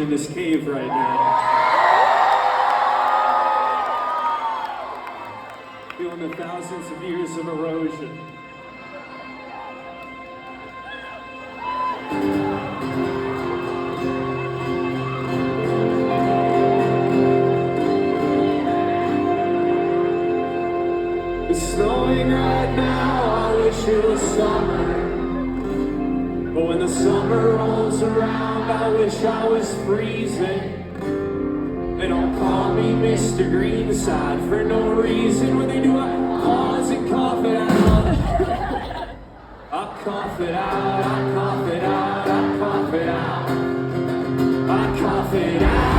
in this cave right now. Feeling the thousands of years of erosion. It's snowing right now, I wish it was summer. But when the summer rolls around, I wish I was freezing. They don't call me Mr. Greenside for no reason. When they do, I pause and cough it out. I cough it out, I cough it out, I cough it out. I cough it out.